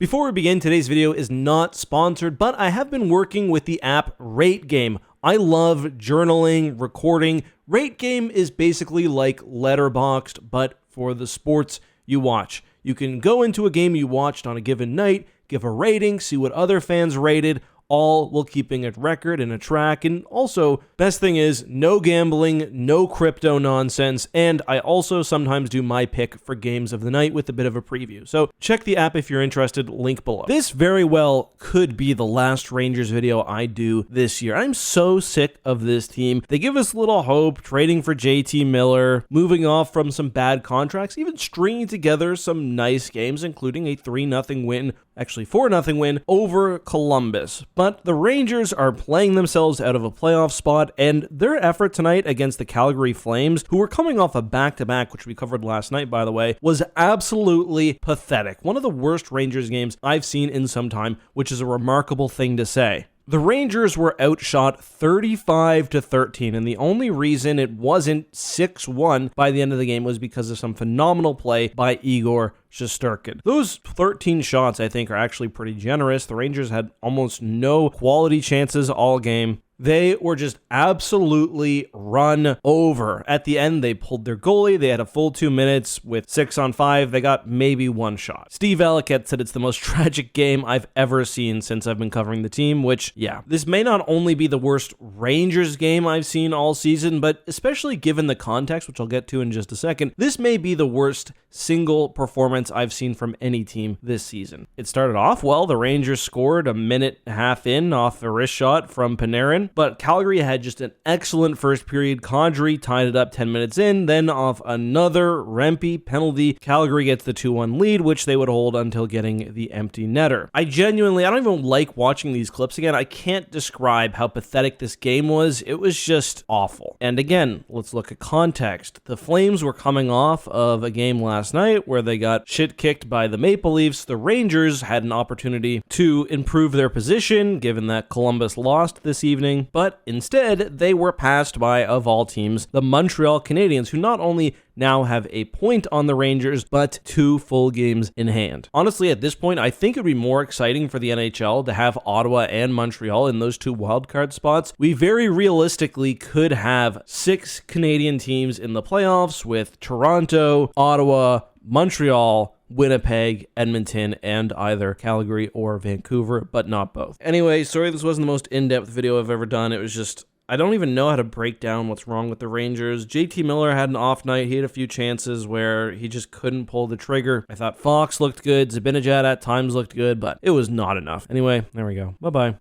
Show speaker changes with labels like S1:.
S1: Before we begin, today's video is not sponsored, but I have been working with the app Rate Game. I love journaling, recording. Rate Game is basically like Letterboxd, but for the sports you watch. You can go into a game you watched on a given night, give a rating, see what other fans rated, all while keeping a record and a track. And also, best thing is, no gambling, no crypto nonsense, and I also sometimes do my pick for games of the night with a bit of a preview. So check the app if you're interested, link below. This very well could be the last Rangers video I do this year. I'm so sick of this team. They give us little hope, trading for JT Miller, moving off from some bad contracts, even stringing together some nice games, including a 3-0 win, actually 4-0 win over Columbus. But the Rangers are playing themselves out of a playoff spot, and their effort tonight against the Calgary Flames, who were coming off a back-to-back, which we covered last night, by the way, was absolutely pathetic. One of the worst Rangers games I've seen in some time, which is a remarkable thing to say. The Rangers were outshot 35-13, and the only reason it wasn't 6-1 by the end of the game was because of some phenomenal play by Igor Shesterkin. Those 13 shots, I think, are actually pretty generous. The Rangers had almost no quality chances all game. They were just absolutely run over. At the end, they pulled their goalie. They had a full 2 minutes with 6 on 5. They got maybe one shot. Steve Alliquette said it's the most tragic game I've ever seen since I've been covering the team, which, yeah, this may not only be the worst Rangers game I've seen all season, but especially given the context, which I'll get to in just a second, this may be the worst single performance I've seen from any team this season. It started off well. The Rangers scored a minute and a half in off a wrist shot from Panarin, but Calgary had just an excellent first period. Kadri tied it up 10 minutes in, then off another Rempe penalty, Calgary gets the 2-1 lead, which they would hold until getting the empty netter. I don't even like watching these clips again. I can't describe how pathetic this game was. It was just awful. And again, let's look at context. The Flames were coming off of a game last night where they got shit kicked by the Maple Leafs. The Rangers had an opportunity to improve their position, given that Columbus lost this evening, but instead they were passed by, of all teams, the Montreal Canadiens, who not only now have a point on the Rangers, but 2 full games in hand. Honestly, at this point, I think it would be more exciting for the NHL to have Ottawa and Montreal in those 2 wildcard spots. We very realistically could have 6 Canadian teams in the playoffs with Toronto, Ottawa, Montreal, Winnipeg, Edmonton, and either Calgary or Vancouver, but not both. Anyway, sorry this wasn't the most in-depth video I've ever done. It was just, I don't even know how to break down what's wrong with the Rangers. JT Miller had an off night. He had a few chances where he just couldn't pull the trigger. I thought Fox looked good. Zibanejad at times looked good, but it was not enough. Anyway, there we go. Bye-bye.